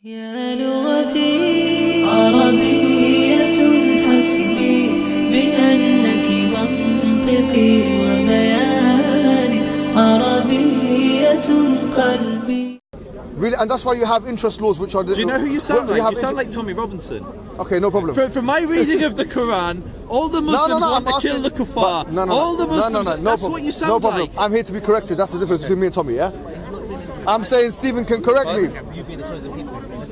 يا لغتي عربية حسبي بأنك منطقي وبياني عربية قلبي. Really, and that's why you have interest laws which are... Do you know who you sound like? You sound like Tommy Robinson. Okay, no problem. From my reading of the Quran, all the Muslims want to kill the kuffar. All the Muslims, that's problem. what you sound No problem. like. I'm here to be corrected. That's the difference between me and Tommy, yeah? I'm saying Stephen can correct me.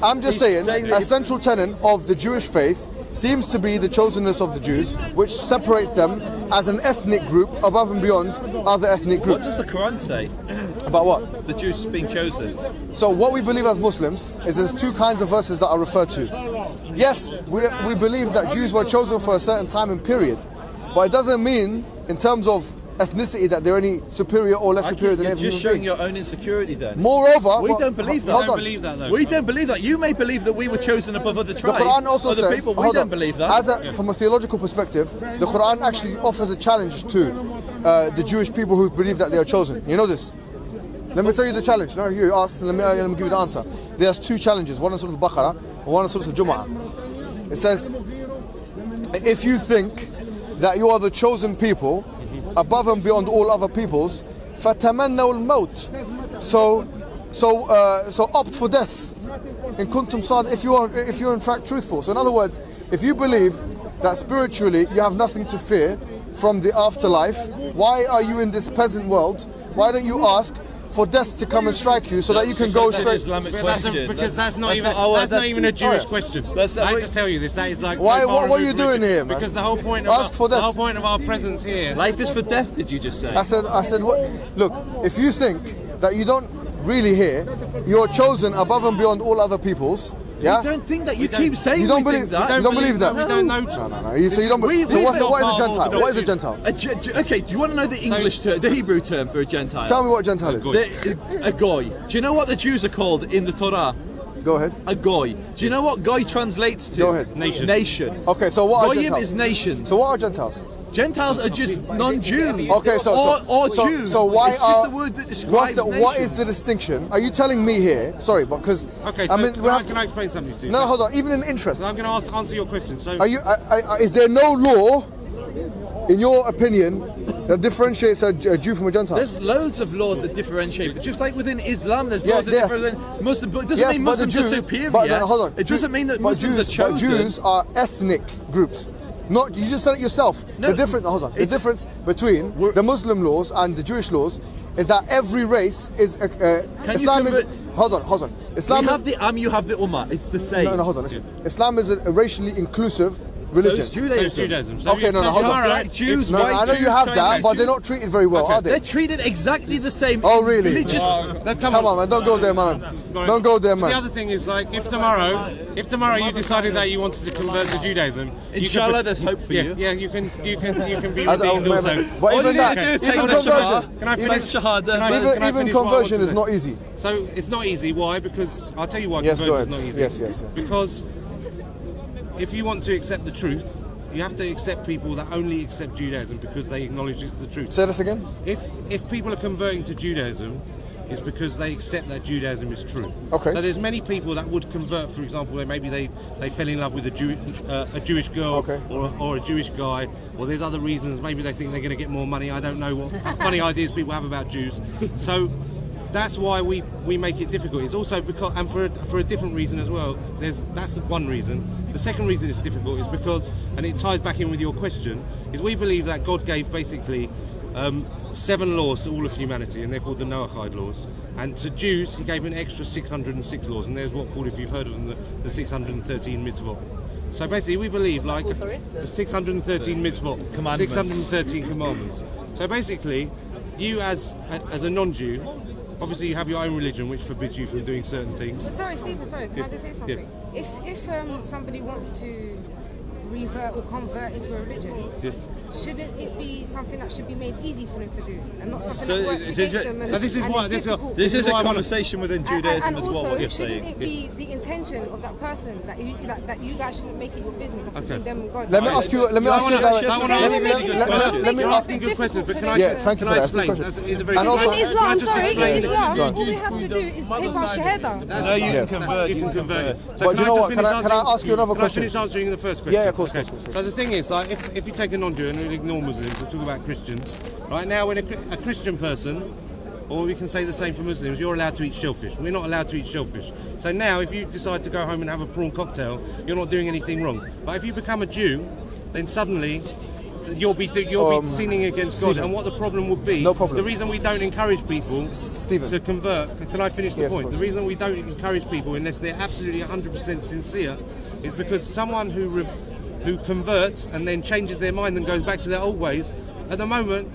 I'm just saying a central tenet of the Jewish faith seems to be the chosenness of the Jews, which separates them as an ethnic group above and beyond other ethnic What groups. does the Quran say? About what? The Jews being chosen. So what we believe as Muslims is there's two kinds of verses that are referred to. Yes, we believe that Jews were chosen for a certain time and period, but it doesn't mean in terms of ethnicity that they're any superior or less superior than You're every just human showing being. your own insecurity then. Moreover, We don't believe that. Hold We on. don't believe that, though. We don't believe that. You may believe that we were chosen above other The tribes. Quran also other says, people. We hold don't on. believe that. From a theological perspective, the Quran actually offers a challenge to the Jewish people who believe that they are chosen. You know this? Let me tell you the challenge. No, you asked, let me give you the answer. There's two challenges, one in Surah Al-Baqarah and one in Surah Al-Jumu'ah. It says, if you think that you are the chosen people, above and beyond all other peoples, فَتَمَنَّوُا الْمَوْتِ. So opt for death. In kuntum sad, if you're in fact truthful. So in other words, if you believe that spiritually you have nothing to fear from the afterlife, why are you in this peasant world? Why don't you ask for death to come and strike you so that you can go straight? Islamic question. Because that's not even a Jewish question. I have to tell you this. That is like. Why? What are you doing here, man? Because the whole point of our presence here. Life is for death. Did you just say? I said, what? Look, if you think that you don't really hear, you're chosen above and beyond all other peoples. Yeah? You don't think that. You keep saying you don't we believe think that. You don't believe that. We don't know. No. So you don't believe. What is a Gentile? What is a Gentile? Okay, do you want to know the English term, the Hebrew term for a Gentile? Tell me what a Gentile is. A goy. Do you know what the Jews are called in the Torah? Go ahead. A goy. Do you know what goy translates to? Go ahead. Nation. Okay, so what are Goyim Gentiles? is nations. So what are Gentiles? Gentiles are just non-Jew. Okay, or Jews. So why it's are? just the word that describes what is the distinction? Are you telling me here? Sorry, because Okay, so can I explain something to you? No, hold on. Even in interest, So I'm going to answer your question. So are you? Is there no law, in your opinion, that differentiates a Jew from a Gentile? There's loads of laws that differentiate, but just like within Islam, there's Yes, laws that differentiate Muslims. But it doesn't mean Muslims are superior. But hold on. It doesn't mean that Muslims are But chosen. Jews are ethnic groups. Not you just said it yourself. No, the difference between the Muslim laws and the Jewish laws is that every race is Islam is. Hold on. Islam. You have the you have the Ummah. It's the same. No, hold on. Listen. Islam is a racially inclusive religion. So it's Judaism. So Okay, hold on. Black Jews, No, white I know Jews, you have Chinese that, but Jews. they're not treated very well, are They're they? treated exactly the same. Oh, really? Religious. Come on, man. Don't go there, man. Don't go there, man. the other thing is, like, if tomorrow you decided that you wanted to convert to Judaism, Inshallah, there's hope for you. Yeah, you can be redeemed I don't know, also. man. But even that, even conversion, Can I finish? even conversion is not easy. So it's not easy. Why? Because I'll tell you why Yes, go conversion ahead. is not easy. Yes. Because if you want to accept the truth, you have to accept people that only accept Judaism because they acknowledge it's the truth. Say this again. If people are converting to Judaism, it's because they accept that Judaism is true. Okay. So there's many people that would convert, for example, where maybe they fell in love with a Jewish girl, Okay. or a Jewish guy, or there's other reasons. Maybe they think they're going to get more money. I don't know what funny ideas people have about Jews. So that's why we make it difficult. It's also because, and for a different reason as well. That's one reason. The second reason it's difficult is because, and it ties back in with your question, is we believe that God gave basically 7 laws to all of humanity, and they're called the Noahide laws. And to Jews, he gave an extra 606 laws, and there's what called, if you've heard of them, the 613 mitzvot. So basically, we believe like the 613 mitzvot, 613 commandments. So basically, you as a non-Jew, obviously you have your own religion which forbids you from doing certain things. Sorry, Stephen, can I just say something? If somebody wants to revert or convert into a religion, shouldn't it be something that should be made easy for them to do, and not something So that works is against it- them? And So this is and what- it's this is- difficult This for is a them. conversation within Judaism and as well. also, What you're shouldn't saying. it be the intention of that person that you guys shouldn't make it your business? That's between them and God. Let me ask you. Let me ask you. Asking good questions, but can I? Yeah, thank you can for I that. That's a good explain? question. It's a very And good also- In question. Islam, Can I just sorry, in explain? Islam, Go on. all we have to do is take our shahada. No, you can convert. You can convert. So But can you know I what? just finish Can I answering- ask you another can question? I finish answering the first question? Yeah, of course, Okay. of course. So the thing is, like, if you take a non-Jew and we ignore Muslims, we talk about Christians. Right now, when a Christian person, or we can say the same for Muslims, you're allowed to eat shellfish. We're not allowed to eat shellfish. So now, if you decide to go home and have a prawn cocktail, you're not doing anything wrong. But if you become a Jew, then suddenly you'll be sinning against God. Stephen. And what the problem would be, No problem. the reason we don't encourage people Stephen. to convert, can I finish the Yes, of point? course. The reason we don't encourage people unless they're absolutely 100% sincere is because someone who converts and then changes their mind and goes back to their old ways, at the moment,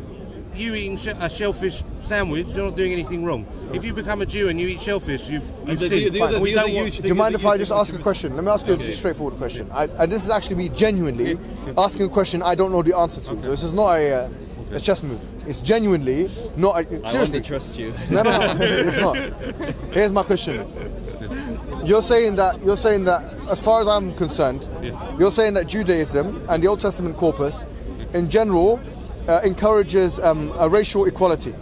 you eating a shellfish sandwich, you're not doing anything wrong. If you become a Jew and you eat shellfish, you've sinned. other We don't huge want- thing Do you mind is if I that just you ask a question? Let me ask you a straightforward question. And this is actually me genuinely asking a question I don't know the answer to. So this is not a chess move. It's genuinely not. I want Seriously. to trust you. No, it's not. Here's my question. You're saying that as far as I'm concerned, you're saying that Judaism and the Old Testament corpus, in general, encourages a racial equality.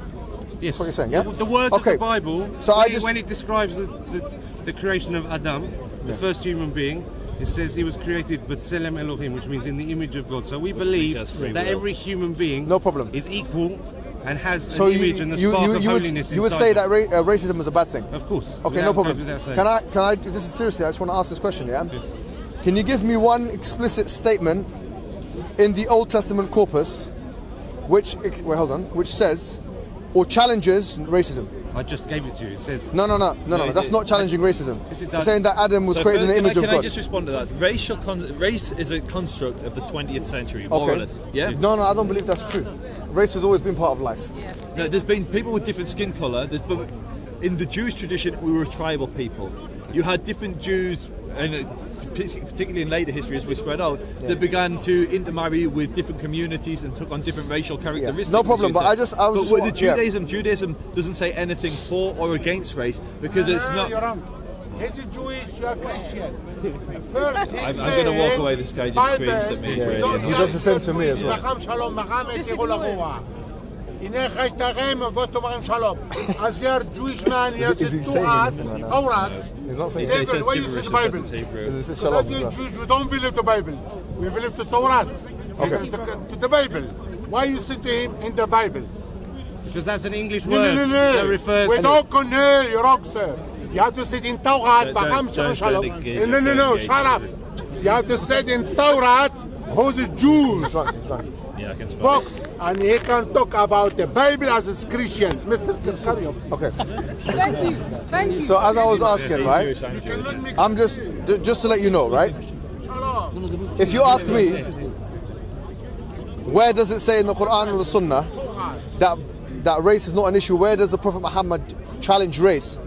Yes. That's what you're saying, yeah? The words of the Bible, So when it describes the creation of Adam, the first human being, it says he was created B'Tselem Elohim, which means in the image of God. So we believe has free that will. every human being No problem. is equal and has So an image and the spark of holiness you would inside say them. that racism is a bad thing? Of course. Okay, Without- no problem. goes without saying. Can I? This is seriously. I just want to ask this question. Yeah. Can you give me one explicit statement in the Old Testament corpus, which says or challenges racism? I just gave it to you. It says No. That's not challenging racism. Yes, it It's does. saying that Adam was created in the image of Can God. I just respond to that? Race is a construct of the 20th century, more or Okay. less. Yeah? No, I don't believe that's true. Race has always been part of life. No, there's been people with different skin colour. In the Jewish tradition, we were a tribal people. You had different Jews, and particularly in later history as we spread out, that began to intermarry with different communities and took on different racial characteristics. No problem, as you but said. I was just with wa- the Judaism doesn't say anything for or against race because it's not. You're wrong. It is Jewish, you are Christian. First, I'm going to walk away. This guy just screams at me. It's really annoying. He does the same to me as well. Just ignore it. הנה חשתכם ובוסתומכם שלום. As you are Jewish man, you have Is he to saying ask it? No. Torah. He's not saying He says Why you say gibberish, the he Bible? says it's Hebrew. This is So shalom. that you Jews, we don't believe the Bible. We believe the Torah. Okay. To the Bible. Why you say to him in the Bible? because that's an English No, word no, no, that no. refers We to don't connect, you're wrong, sir. You have to sit in Torah, Don't engage, No, don't shut up. engage. You have to sit in Torah who's the Jews. He's drunk. Yeah, I can spell Box, and he can talk about the Bible as a Christian. Mr. Carry on. Okay. Thank you. So as I was asking, He's right? Jewish, I'm Jewish. Cannot mix I'm just to let you know, right? If you ask me, where does it say in the Quran or the Sunnah that race is not an issue? Where does the Prophet Muhammad challenge race?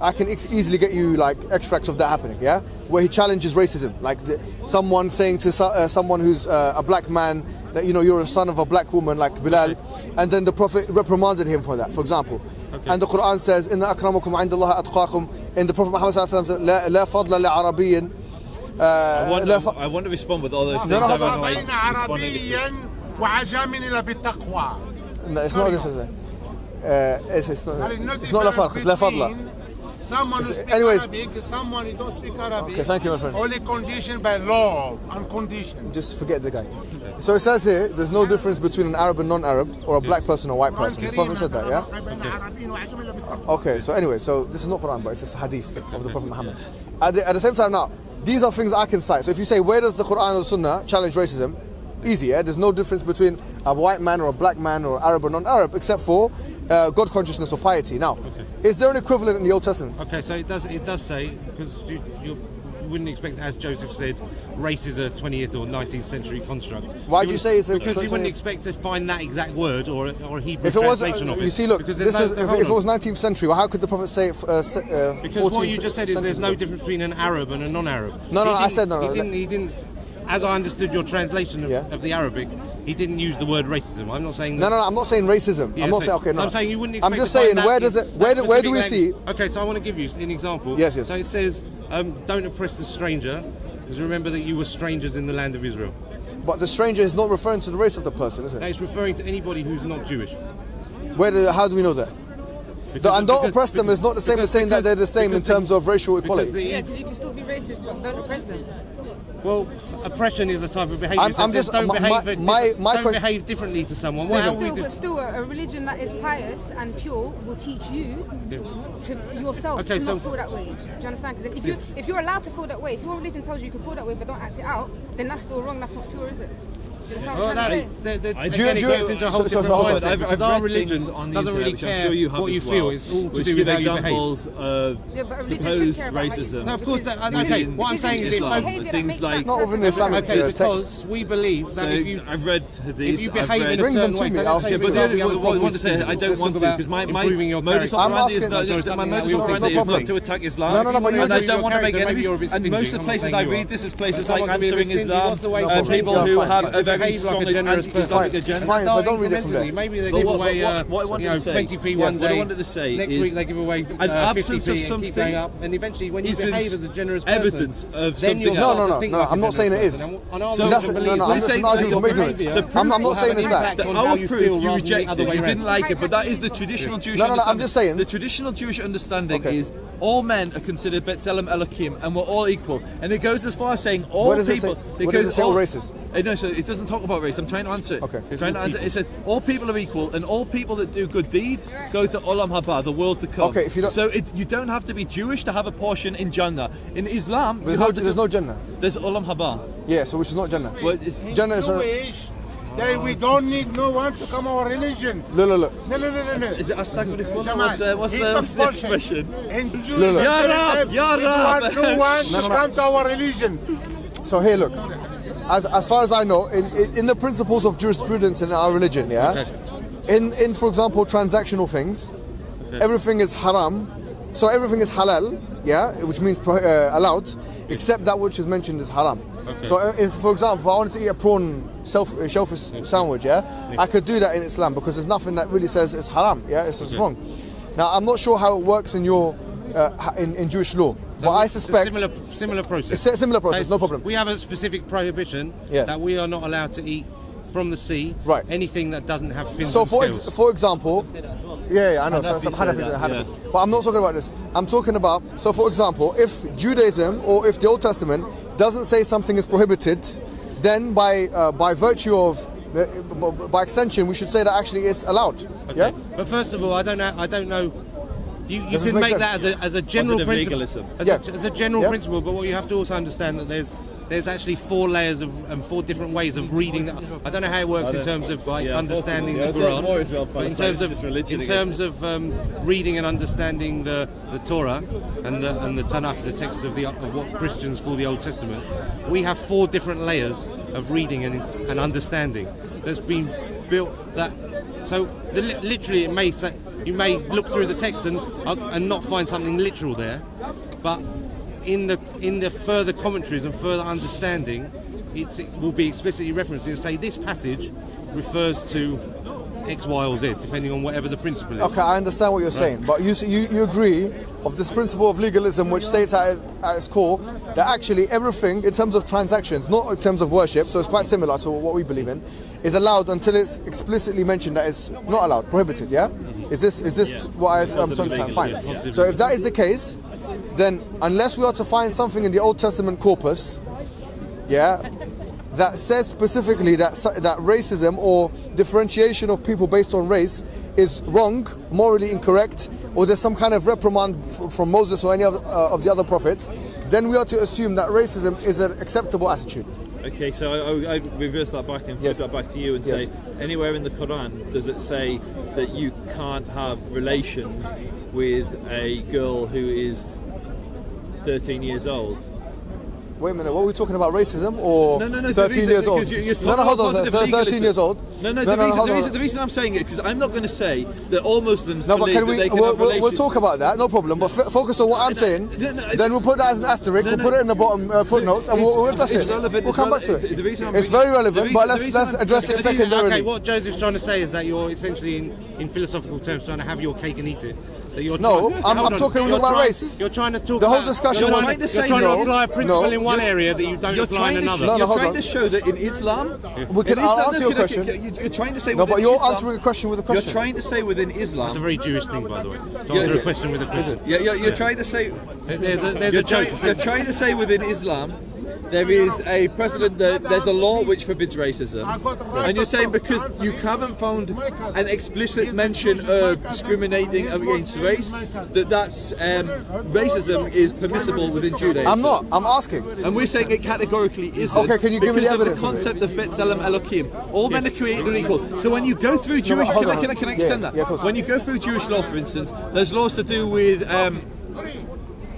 I can easily get you like extracts of that happening, yeah, where he challenges racism, like someone saying to someone who's a black man that you're a son of a black woman, like Bilal, and then the Prophet reprimanded him for that, for example. And the Quran says, "Inna akramakum 'inda Allah atqakum." And the Prophet Muhammad sallallahu alaihi wasallam said, "La fadla li Arabiyyin." I want to respond with all those things. No, I no, don't know why بين I'm responding to عربيا وعجم إلى بالتقوى. No, it's not this. It's not la farq. It's la fadla. Someone who speaks Anyways. Arabic, someone who don't speak Arabic. Okay, thank you, my friend. Only conditioned by law and condition. Just forget the guy. So it says here, there's no difference between an Arab and non-Arab, or a black person or a white person. The Prophet said that, yeah? Okay, so anyway, so this is not Quran, but it's a hadith of the Prophet Muhammad. At the same time now, these are things I can cite. So if you say, where does the Quran or Sunnah challenge racism? Easy, yeah? There's no difference between a white man or a black man or Arab or non-Arab, except for God consciousness or piety. Now, is there an equivalent in the Old Testament? Okay, so it does say, because you wouldn't expect, as Joseph said, race is a 20th or 19th century construct. Why do you say it's a Because you 20th? wouldn't expect to find that exact word or a Hebrew If it was, translation of it. you see, look, Because this there's is, no- if hold it on. was 19th century, well, how could the Prophet say Because what you just said is there's no centuries ago? difference between an Arab and a non-Arab. No, He I didn't- said no. He didn't. As I understood your translation Yeah. of the Arabic, he didn't use the word racism. I'm not saying that. No, I'm not saying racism. Yeah, I'm not so- saying, okay, so no. I'm saying you wouldn't expect I'm just to find saying, that where does in it, that where do specific we see? Okay, so I want to give you an example. Yes. So it says, don't oppress the stranger, because remember that you were strangers in the land of Israel. But the stranger is not referring to the race of the person, is it? That is referring to anybody who's not Jewish. How do we know that? And don't oppress them is not the same as saying that they're the same in terms of racial equality. Yeah, because you can still be racist, but don't oppress them. Well, oppression is a type of behaviour. I'm just don't question- behave differently to someone. But still, a religion that is pious and pure will teach you to yourself to not feel that way. Do you understand? Because if you're allowed to feel that way, if your religion tells you you can feel that way but don't act it out, then that's still wrong. That's not pure, is it? Well, again, it gets into a whole different mindset. Because our religion doesn't really care what you feel. It's all to do with how you behave. Examples of supposed racism. No, of course. Okay. What I'm saying is, things like Not within the Islamic because text. we believe that I've read Hadith. if you behave in a Bring them certain to way, me, I'll so let's speak say to for them. example, I want to say I don't want to because my modus operandi is not No, but you and I just- don't want to make maybe enemies. you're a bit And stingy. most of the I'm places saying I you read are. this is places Someone like can be a bit answering stingy. Islam What's the way and to people behave? who Fine. have a very Behave like a strong generous anti-Islamic person. agenda. Fine, but don't read it from there. Maybe they So give what away, I wanted to say- 20p yes, one what I day. wanted to say Next is week they give away an absence 50p of and something keep going up. And eventually, when you isn't behave as a generous person, evidence of then something you'll else. start to think No, like a I'm not saying it generous is. person. And our So religion that's- no, believes no, I'm that just saying arguing that from your ignorance. behaviour- I'm not will have saying an it's that. impact on Our how you proof feel you rather than the rejected other it, way you around. didn't like it, but that is the traditional Jewish No, I'm understanding. just saying- The traditional Jewish understanding Okay. is all men are considered B'Tselem Elohim and we're all equal. And it goes as far as saying all Where does it people... say- where does it say all races? No, so it doesn't talk about race. I'm trying to answer it. Okay. It says all people are equal and all people that do good deeds go to Olam Haba, the world to come. Okay, if you don't- So you don't have to be Jewish to have a portion in Jannah. In Islam... There's no Jannah. There's Olam Haba. Yeah, so which is not Jannah. Well, it's, Jannah is... Jewish, that we don't need no one to come our religion. Look. No. is it Astaghfirullah? Jamal, What's it's the compulsion. expression? In Jewish, Look. Ya Rab, Ya we Rab. want no one No. to come to our religion. So here, look. As far as I know, in the principles of jurisprudence in our religion, yeah, in for example transactional things, everything is haram, so everything is halal, yeah, which means allowed, except that which is mentioned is haram. So if, for example, if I wanted to eat a prawn shellfish sandwich, yeah, I could do that in Islam because there's nothing that really says it's haram, yeah, it's just wrong. Now I'm not sure how it works in your in Jewish law, but I suspect similar process. it's a similar process, no problem. We have a specific prohibition Yeah. that we are not allowed to eat from the sea. Right. Anything that doesn't have fins So and scales. for example, yeah, I know. So some Hanafi say Hanafis, that, Hanafis. But I'm not talking about this. I'm talking about. So for example, if Judaism or if the Old Testament doesn't say something is prohibited, then by virtue of by extension, we should say that actually it's allowed. Yeah. But first of all, I don't know. You Does this can make make sense? that as a general Positive principle. legalism. As a general Yeah. principle, but what you have to also understand that there's actually 4 layers of and 4 different ways of reading that. I don't know how it works in terms of like understanding the Quran, but in terms of reading and understanding the Torah and the Tanakh, the text of what Christians call the Old Testament, we have 4 different layers of reading and understanding that's been built. So literally, it may say. You may look through the text and not find something literal there, but in the further commentaries and further understanding, it will be explicitly referenced. It'll say this passage refers to X, Y, or Z, depending on whatever the principle is. Okay, I understand what you're saying, but you agree of this principle of legalism, which states at its core that actually everything in terms of transactions, not in terms of worship, so it's quite similar to what we believe in, is allowed until it's explicitly mentioned that it's not allowed, prohibited. Yeah, is this what I'm trying to understand? Fine. So if that is the case, then unless we are to find something in the Old Testament corpus, yeah, that says specifically that racism or differentiation of people based on race is wrong, morally incorrect, or there's some kind of reprimand from Moses or any of the other prophets, then we are to assume that racism is an acceptable attitude. Okay, so I reverse that back and flip that back to you and say, anywhere in the Quran does it say that you can't have relations with a girl who is 13 years old? Wait a minute, what are we talking about? Racism or No, 13 years old? Hold on, 13 years old. The reason I'm saying it, because I'm not going to say that all Muslims no, but believe that they can have relations. we'll talk about that, no problem. But focus on what I'm saying. Then we'll put that as an asterisk. We'll put it in the bottom footnotes, and we'll address it. We'll come back to it. It's very relevant, but let's address it secondarily. Okay, what Joseph's trying to say is that you're essentially, in philosophical terms, trying to have your cake and eat it. I'm talking about race. You're trying to talk the whole about, discussion. You're trying to apply a principle in one area that you don't apply in another. You're trying to show that in Islam. I'll answer your question. You're trying to say. No, but you're answering a question with a question. You're trying to say within Islam. That's a very Jewish thing, by the way. To answer a question with a question. You're trying to say. There's a joke. You're trying to say within Islam, there is a precedent that there's a law which forbids racism, and you're saying because you haven't found an explicit mention of discriminating against race, that's racism is permissible within Judaism. I'm not. I'm asking. And we're saying it categorically isn't. Okay, can you give me the evidence? Because of the concept of B'Tselem Elohim, all men are created equal. So when you go through Jewish, can I extend that? Yeah, of course. When you go through Jewish law, for instance, there's laws to do with.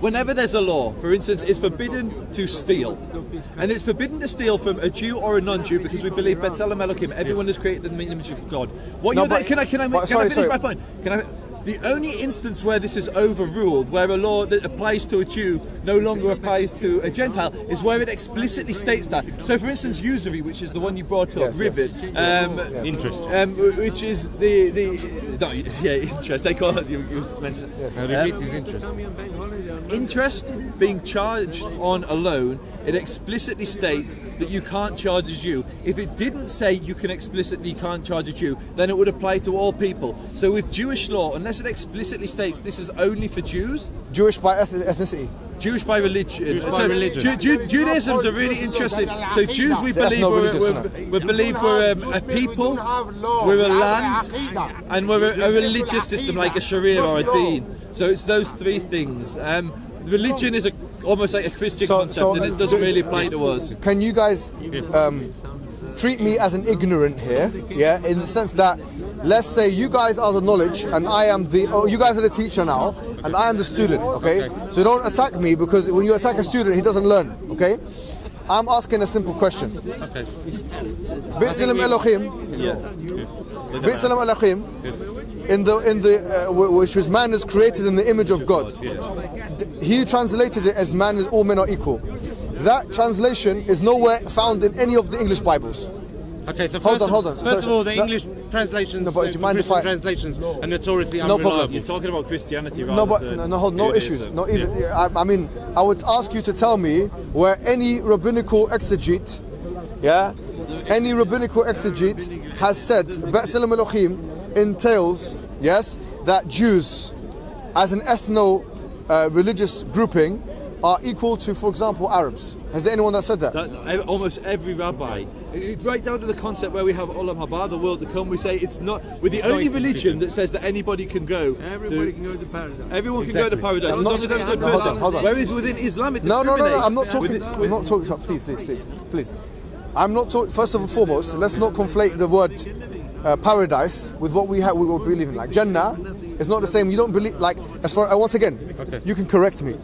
Whenever there's a law, for instance, it's forbidden to steal. And it's forbidden to steal from a Jew or a non-Jew because we believe B'Tselem Elohim, everyone is created in the image of God. Can I finish my point? The only instance where this is overruled, where a law that applies to a Jew no longer applies to a Gentile, is where it explicitly states that. So, for instance, usury, which is the one you brought up, ribbit, interest, which is interest. They call it. You mentioned. Ribbit is interest. Interest being charged on a loan, it explicitly states that you can't charge a Jew. If it didn't say you can't charge a Jew, then it would apply to all people. So with Jewish law, unless it explicitly states this is only for Jews, Jewish by ethnicity. Jewish by religion. Judaism's are really interesting. So Jews, we believe we're a people, we're a land, and we're a religious system like a Sharia or a Deen. So it's those three things. Religion is almost like a Christian concept, and it doesn't really apply to us. Can you guys treat me as an ignorant here? Yeah, in the sense that, let's say you guys are the knowledge, and I am you guys are the teacher now, and I am the student. Okay, so don't attack me, because when you attack a student, he doesn't learn. Okay, I'm asking a simple question. Okay. B'Tselem Elohim. B'Tselem Elohim. In the which was man is created in the image of God. He translated it as all men are equal. That translation is nowhere found in any of the English Bibles. Okay, so hold on. First of all, the English translations, Christian translations are notoriously unreliable. Problem. You're talking about Christianity, rather no issues. Not even. I mean, I would ask you to tell me where any rabbinical exegete, any rabbinical exegete has said B'Tselem Elohim entails, that Jews, as an religious grouping, are equal to, for example, Arabs. Has there anyone that said that? Almost every rabbi. It's right down to the concept where we have Olam Haba, the world to come. We say it's not. We're the only religion that says that anybody can go. Everybody can go to paradise. Everyone can go to paradise. As long as they're a good person. Hold on. Whereas within Islam, it discriminates. No. I'm not talking. Please. I'm not talking. First and foremost, let's not conflate the word paradise with what we believe in. Like Jannah is not the same. You don't believe, like, as far once again, you can correct me,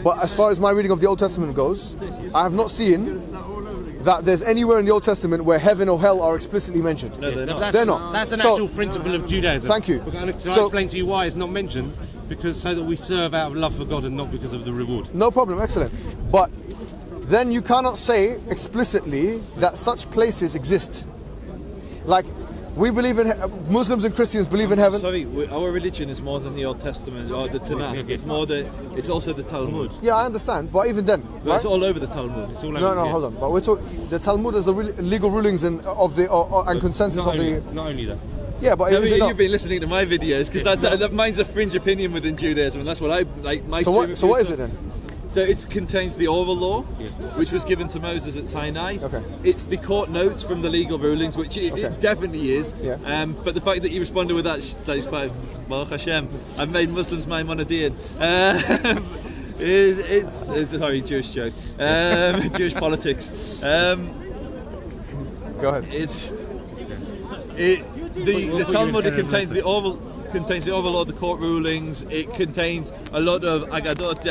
but as far as my reading of the Old Testament goes, I have not seen that there's anywhere in the Old Testament where heaven or hell are explicitly mentioned. No, they're not. That's an actual principle of Judaism. Thank you. I'll explain to you why it's not mentioned, because so that we serve out of love for God and not because of the reward. No problem, excellent. But then you cannot say explicitly that such places exist. Like, we believe in Muslims and Christians believe in heaven. Sorry, our religion is more than the Old Testament or the Tanakh. It's also the Talmud. Yeah, I understand, but even then, right? It's all over the Talmud. It's all over, no, hold on. But we're talking. The Talmud is the legal rulings and consensus of the. Not only that. Yeah, but you've been listening to my videos, because mine's a fringe opinion within Judaism, and that's what I like. So what is it then? So it contains the oral law, which was given to Moses at Sinai. Okay. It's the court notes from the legal rulings, which it definitely is. Yeah. But the fact that you responded with that is quite, Baruch Hashem, I've made Muslims my monodean. It's sorry, Jewish joke. Jewish politics. Go ahead. The Talmud, it contains the oral law, the court rulings. It contains a lot of agadot,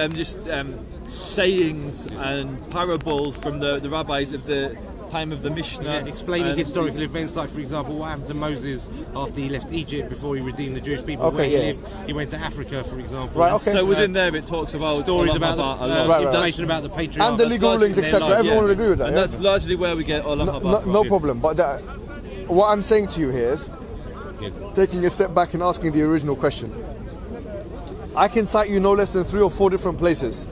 sayings and parables from the rabbis of the time of the Mishnah, explaining historical events, like for example what happened to Moses after he left Egypt before he redeemed the Jewish people. Okay, where he lived, he went to Africa, for example. Right, okay. So within there it talks about stories about the information about the patriarchs and the legal rulings, etc. Everyone would agree with that. And that's largely where we get Olam Haba. No problem. But what I'm saying to you here is, taking a step back and asking the original question. I can cite you no less than 3 or 4 different places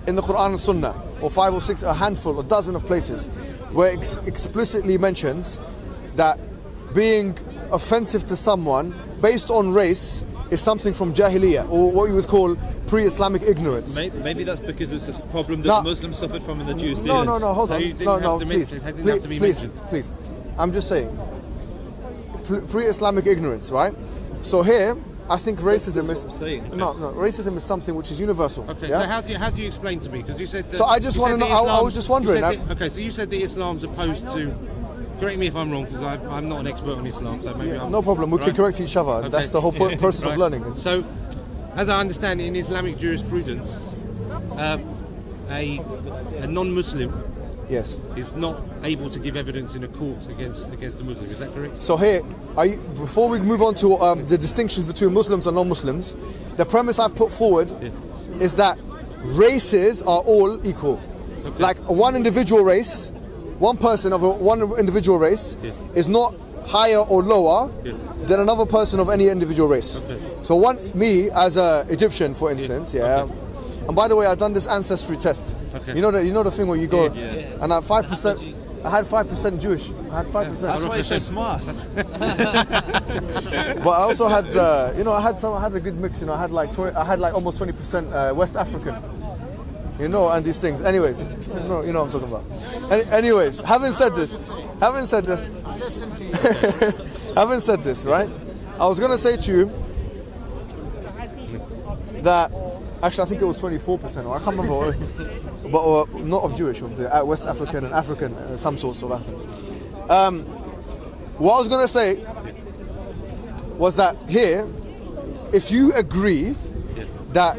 in the Quran and Sunnah, or 5 or 6, a handful, a dozen of places, where it explicitly mentions that being offensive to someone based on race is something from Jahiliyyah, or what you would call pre-Islamic ignorance. Maybe that's because it's a problem that the Muslims suffered from and the Jews didn't. No, hold on. Please. I'm just saying. Pre-Islamic ignorance, right? So here, I think racism is racism is something which is universal. Okay, yeah? so how do you explain to me? Because you said. So I just want to know. I was just wondering. Okay, so you said that Islam's opposed to. Correct me if I'm wrong, because I'm not an expert on Islam, so maybe I'm. No problem. We can correct each other. Okay. That's the whole process of learning. So, as I understand it, in Islamic jurisprudence, a non-Muslim. Yes. Is not able to give evidence in a court against a Muslim. Is that correct? So here, before we move on to the distinctions between Muslims and non-Muslims, the premise I've put forward is that races are all equal. Okay. Like one individual race, one person of one individual race is not higher or lower than another person of any individual race. Okay. So me as an Egyptian, for instance, and by the way, I've done this ancestry test. Okay. You know the thing where you go, and at 5%, I had 5% Jewish. I had 5%. That's why you're so smart. But I also had, I had a good mix. I had like almost 20% West African. And these things. Anyways, you know what I'm talking about. Anyways, having said this, right? I was gonna say to you that. Actually, I think it was 24%, or I can't remember what it was, but not of Jewish, of the West African and African, some sorts of African. What I was going to say was that here, if you agree that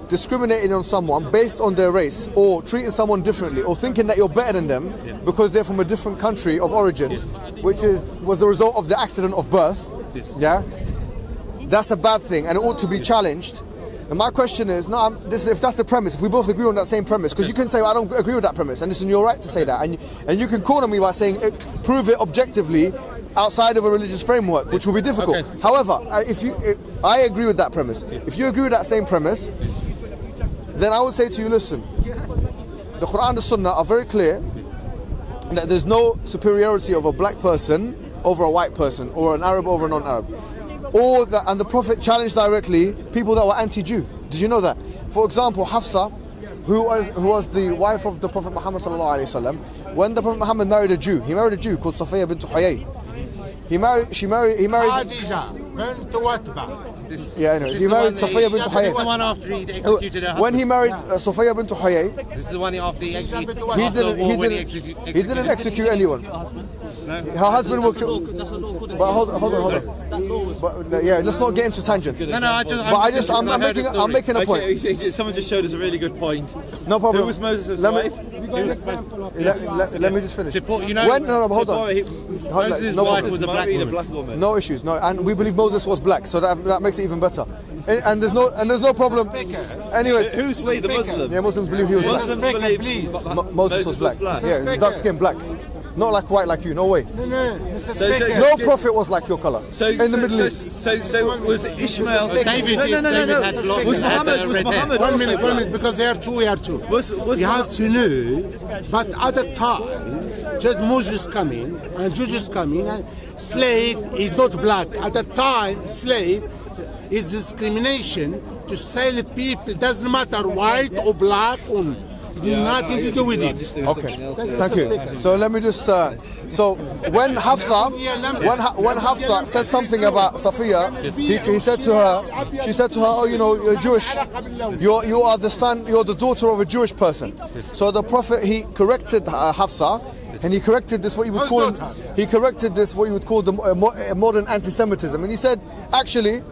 discriminating on someone based on their race, or treating someone differently, or thinking that you're better than them because they're from a different country of origin, which was the result of the accident of birth, that's a bad thing, and it ought to be challenged. And my question is, if that's the premise, if we both agree on that same premise, because you can say, well, I don't agree with that premise, and it's in your right to say that, and you can corner me by saying, prove it objectively outside of a religious framework, which will be difficult. Okay. However, I agree with that premise. If you agree with that same premise, then I would say to you, listen, the Quran and the Sunnah are very clear that there's no superiority of a black person over a white person, or an Arab over a non-Arab. And the Prophet challenged directly people that were anti-Jew. Did you know that? For example, Hafsa, who was the wife of the Prophet Muhammad sallallahu alaihi wasallam, when the Prophet Muhammad married a Jew called Safiya bint Huyay. He married Khadija bint Watba. He married Safiya bint Huyay. This is the one after he executed her husband. When he married Safiya bint Huyay, this is the one after he executed. He didn't execute anyone. No. Her husband will kill. But hold on. Let's not get into tangents. No, I'm making a point. Actually, someone just showed us a really good point. No problem. Who was Moses' wife? Let me just finish. Hold on. Moses' wife was a black woman. No issues. No, and we believe Moses was black, so that makes it even better. And there's no problem. Anyways, who's we? The Muslims? Yeah, Muslims believe he was black. Moses was black. Yeah, dark skin, black. Not like white like you, no way. No prophet was like your color in the Middle East. So was Ishmael? David was Muhammad? 1 minute, because they are two, we are two. You have to know, but at the time, just Moses coming and Jesus coming, and slave is not black. At the time, slave is discrimination to sell people. Doesn't matter white or black or. Nothing to do with it. Okay, thank you. So let me just. So when Hafsa said something about Safiya, he said to her, she said to her, oh, you're Jewish. You are the son. You're the daughter of a Jewish person. So the Prophet he corrected Hafsa, and he corrected this what you would call the modern anti-Semitism. And he said, actually,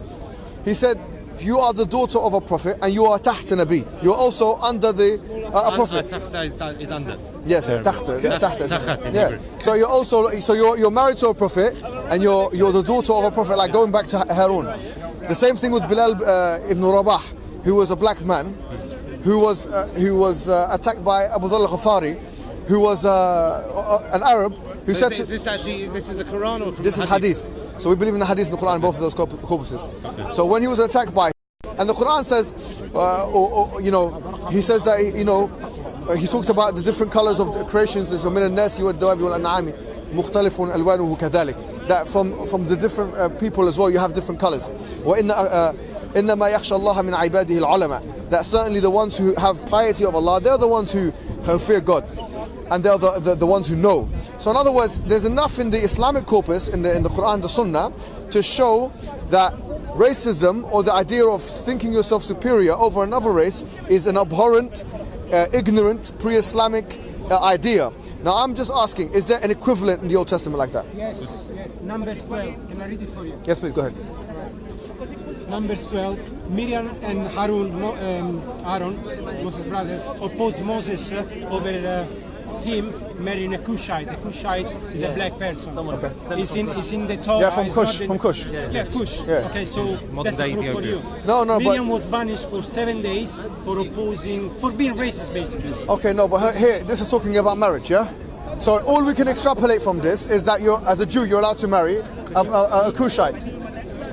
you are the daughter of a prophet and you are تحت نبي. You're also under the a prophet. تحت is under. Yes, تحت. Yeah. So you're also you're married to a prophet and you're the daughter of a prophet, like going back to Harun. The same thing with Bilal ibn Rabah, who was a black man, who was attacked by Abu Dhar al-Ghafari, who was an Arab, who said this is the Quran or from this is hadith. So we believe in the hadith and the Quran, both of those corpuses. Okay. So when he was attacked by, and the Quran says, he says that he talked about the different colors of the creations. There's من الناس والدواب والأنعام مختلف ألوانه كذلك. That from the different people as well, you have different colors. وإنما يخشى الله من عباده العلماء. That certainly the ones who have piety of Allah, they're the ones who fear God. And they're the ones who know. So in other words, there's enough in the Islamic corpus, in the Quran, the Sunnah, to show that racism, or the idea of thinking yourself superior over another race, is an abhorrent, ignorant, pre-Islamic idea. Now I'm just asking, is there an equivalent in the Old Testament like that? Yes. Numbers 12. Can I read it for you? Yes, please, go ahead. Numbers 12, Miriam and Aaron, Moses' brother, opposed Moses over him marrying a Cushite. A Cushite is a black person. Okay. It's in the Torah. Yeah, from Cush. Yeah, Kush. Yeah. Okay, so that's a proof for you. No, Miriam was banished for 7 days for being racist, basically. Okay, no, but here, this is talking about marriage, yeah? So all we can extrapolate from this is that as a Jew, you're allowed to marry a Cushite.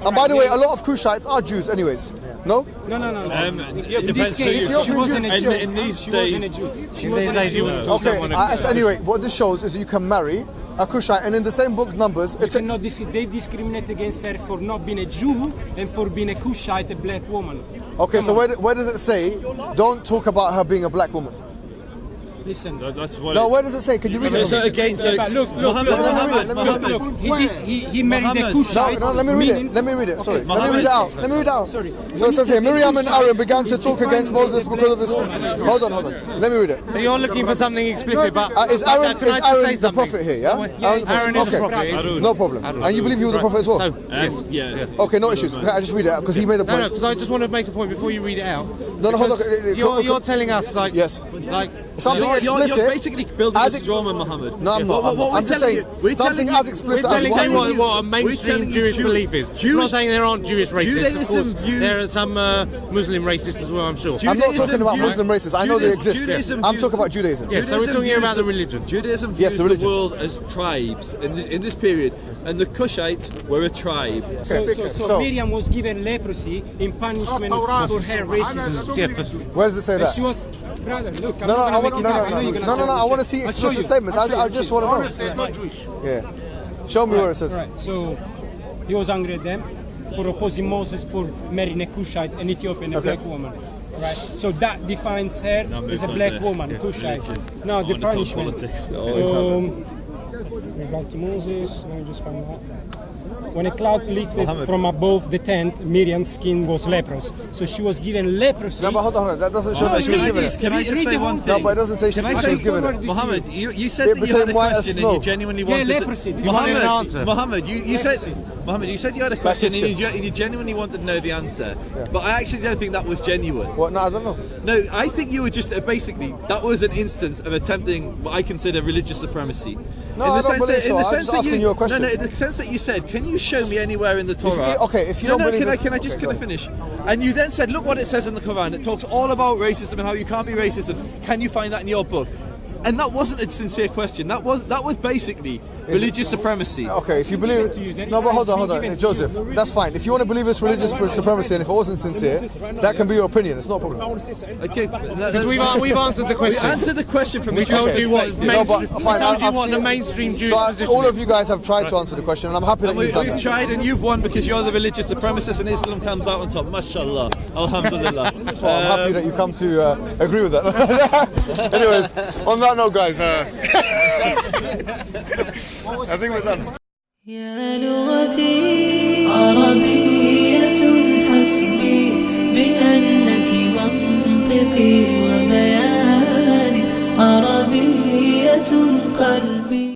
And by the way, a lot of Cushites are Jews anyways. No? No. In this case, she wasn't a Jew. In these days, she wasn't a Jew. Okay, at any rate, what this shows is that you can marry a Cushite, and in the same book, Numbers, they discriminate against her for not being a Jew and for being a Cushite, a black woman. Okay, so where does it say, don't talk about her being a black woman? Listen. That's what. No, where does it say? Can you read it? So again, look. He married a Cushite. No, let me read it. Let me read it. Sorry. Let me read it out. Sorry. So it says here, Miriam and Aaron began to talk against Moses because of his... Hold on. Let me read it. So you're looking for something explicit, but is Aaron the prophet here, yeah? Aaron is the prophet. No problem. And you believe he was a prophet as well? Yes. Yeah. Okay, no issues. Okay, I just read it out because he made a point. No, because I just want to make a point before you read it out. No, hold on. You're telling us, like... Yes. Like... Something explicit... You're basically building a straw man, Muhammad. No, I'm not. I'm just saying something as explicit as... We're telling you what a mainstream Jewish belief is. I'm not saying there aren't Jewish racists. Of course, there are some Muslim racists as well, I'm sure. I'm not talking about Muslim racists. I know they exist. I'm talking about Judaism. Yes, so we're talking about the religion. Judaism views the world as tribes in this period, and the Cushites were a tribe. So Miriam was given leprosy in punishment for her racism. Where does it say that? She was... Brother, look, No, I want to see explicit statements. I just want to know. Not Jewish. Yeah. Show me where it says. Right, so he was angry at them for opposing Moses for marrying a Cushite, an Ethiopian, a black woman. Right, so that defines her as a black woman, Cushite. Now the punishment. Back to Moses. Let me just find that. When a cloud lifted from above the tent, Miriam's skin was leprous. So she was given leprosy. No, but hold on. That doesn't show that she was given it. Can I just say one thing? No, but it doesn't say she was given it. Muhammad, you said that you had a question and you genuinely wanted leprosy. Muhammad, you said you had a question and you genuinely wanted to know the answer. Yeah. But I actually don't think that was genuine. What? No, I don't know. No, I think you were just basically, that was an instance of attempting what I consider religious supremacy. No, I don't believe so. I was just asking you a question. No, in the sense that you said, can you show me anywhere in the Torah? If you don't believe can I finish? And you then said, look what it says in the Quran. It talks all about racism and how you can't be racist. And can you find that in your book? And that wasn't a sincere question. That was basically religious supremacy. Okay, if you believe... No, but hold on. Joseph, that's fine. If you want to believe it's religious supremacy and if it wasn't sincere, that can be your opinion. It's not a problem. Okay, we've answered the question. We answered the question from we told you what the mainstream Jewish position all of you guys have tried to answer the question, and I'm happy that you've done that. We've tried and you've won because you're the religious supremacist and Islam comes out on top. MashaAllah. Alhamdulillah. Well, I'm happy that you come to agree with that. Anyways, on that note, guys, I think we're done. يا لغتي عربية حسبي بأنك منطقي وبياني عربية قلبي